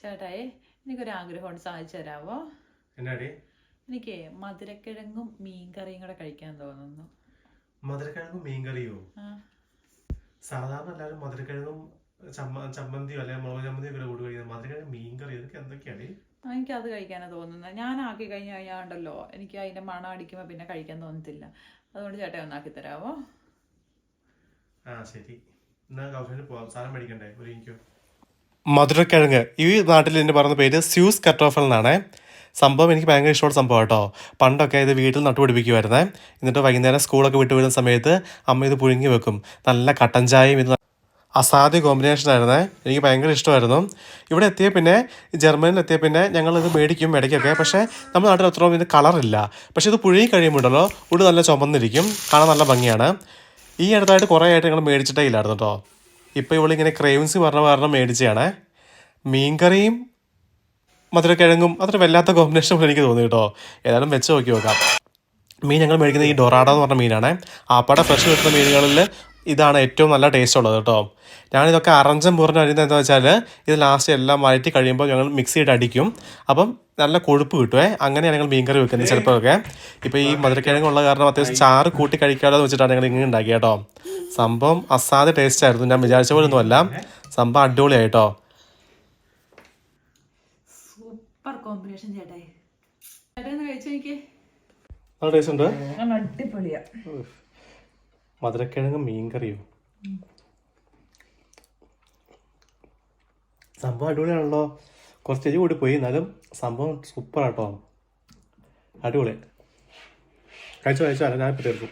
ചേട്ടായി എനിക്കൊരു ആഗ്രഹം സാധിച്ചു തരാവോ? എന്നാടി? എനിക്ക് മധുരക്കിഴങ്ങും മീൻകറിയും കൂടെ കഴിക്കാൻ തോന്നുന്നു. മധുരക്കിഴങ്ങും മീൻകറിയോ? സാധാരണ എല്ലാവരും മധുരക്കിഴങ്ങും ചമ്മന്തിയോ അല്ലെങ്കിൽ മുളക് ചമ്മന്തിയോ ഒക്കെ കൂടി കഴിക്കുന്നത്. മധുരക്കിഴങ്ങ് മീൻകറി ഇതൊക്കെ എന്തൊക്കെയാണ്? എനിക്ക് അത് കഴിക്കാനാണ് തോന്നുന്നത്. ഞാൻ ആക്കി കഴിഞ്ഞാണ്ടല്ലോ എനിക്ക് അതിന്റെ മണം അടിക്കുമ്പോൾ പിന്നെ കഴിക്കാൻ തോന്നത്തില്ല. അതുകൊണ്ട് ചേട്ടായി ഒന്നാക്കി തരാവോ? ശരി, എന്നാ കൗശലിന് പോവാം. സാധനം മേടിക്കണ്ടേ? ഒരു എനിക്കോ മധുരക്കിഴങ്ങ് ഈ നാട്ടിൽ എൻ്റെ പറയുന്ന പേര് സ്യൂസ് കട്ടോഫൽ എന്നാണ്. സംഭവം എനിക്ക് ഭയങ്കര ഇഷ്ടമുള്ള സംഭവം കേട്ടോ. പണ്ടൊക്കെ ഇത് വീട്ടിൽ നട്ടുപിടിപ്പിക്കുമായിരുന്നേ. എന്നിട്ട് വൈകുന്നേരം സ്കൂളൊക്കെ വിട്ടു വരുന്ന സമയത്ത് അമ്മ ഇത് പുഴുങ്ങി വെക്കും. നല്ല കട്ടൻ ചായയും ഇത് അസാധ്യ കോമ്പിനേഷനായിരുന്നേ. എനിക്ക് ഭയങ്കര ഇഷ്ടമായിരുന്നു. ഇവിടെ എത്തിയ പിന്നെ ജർമ്മനിയിൽ എത്തിയ പിന്നെ ഞങ്ങളിത് മേടിക്കും ഇടയ്ക്കൊക്കെ. പക്ഷേ നമ്മുടെ നാട്ടിൽ അത്രയും ഇത് കളറില്ല. പക്ഷേ ഇത് പുഴുങ്ങി കഴിയുമ്പോഴല്ലോ ഉള്ളു നല്ല ചുമന്നിരിക്കും, കാണാൻ നല്ല ഭംഗിയാണ്. ഈ അടുത്തായിട്ട് കുറേ ആയിട്ട് ഞങ്ങൾ മേടിച്ചിട്ടേ ഇല്ലായിരുന്നു കേട്ടോ. ഇപ്പോൾ ഇവളിങ്ങനെ ക്രേവിങ്സ് പറഞ്ഞ കാരണം മേടിച്ചതാണേ. മീൻകറിയും മധുരക്കിഴങ്ങും അത്ര വല്ലാത്ത കോമ്പിനേഷൻ പോലെ എനിക്ക് തോന്നി കേട്ടോ. ഏതായാലും വെച്ച് നോക്കാം. മീൻ ഞങ്ങൾ മേടിക്കുന്നത് ഈ ഡൊറാഡോ എന്ന് പറഞ്ഞ മീനാണ്. ആപ്പാടെ ഫ്രഷ് കിട്ടുന്ന മീനുകളിൽ ഇതാണ് ഏറ്റവും നല്ല ടേസ്റ്റ് ഉള്ളത് കേട്ടോ. ഞാനിതൊക്കെ അറഞ്ചം പൂർണ്ണ അരിയുന്നത് എന്താ വെച്ചാൽ ഇത് ലാസ്റ്റ് എല്ലാം വഴറ്റി കഴിയുമ്പോൾ ഞങ്ങൾ മിക്സിയിട്ട് അടിക്കും. അപ്പം നല്ല കൊഴുപ്പ് കിട്ടുമേ. അങ്ങനെയാണ് ഞങ്ങൾ മീൻകറി വെക്കുന്നത് ചിലപ്പോഴൊക്കെ. ഇപ്പോൾ ഈ മധുരക്കിഴങ്ങുള്ള കാരണം അത്യാവശ്യം ചാറ് കൂട്ടി കഴിക്കാമല്ലോ എന്ന് വെച്ചിട്ടാണ് ഞങ്ങൾ ഇങ്ങനെ ഉണ്ടാക്കിയത് കേട്ടോ. സംഭവം അസാധ്യ ടേസ്റ്റ് ആയിരുന്നു. ഞാൻ വിചാരിച്ച പോലെ ഒന്നുമല്ല. സംഭവം അടിപൊളിയായിട്ടോ. സൂപ്പർ കോമ്പിനേഷൻ ചേട്ടായി. ചേട്ടായി ഒന്ന് കഴിച്ചു നോക്കിയേ. നല്ല ടേസ്റ്റ് ഉണ്ട്. അടിപൊളിയാ. മധുരക്കിഴങ്ങും മീൻകറിയോ സംഭവം അടിപൊളിയാണല്ലോ. കുറച്ച് എരി കൂടി പോയി, എന്നാലും സംഭവം സൂപ്പർ ആട്ടോ. അടിപൊളി. കഴിച്ചോ ഞാൻ ഇപ്പോൾ തീർക്കും.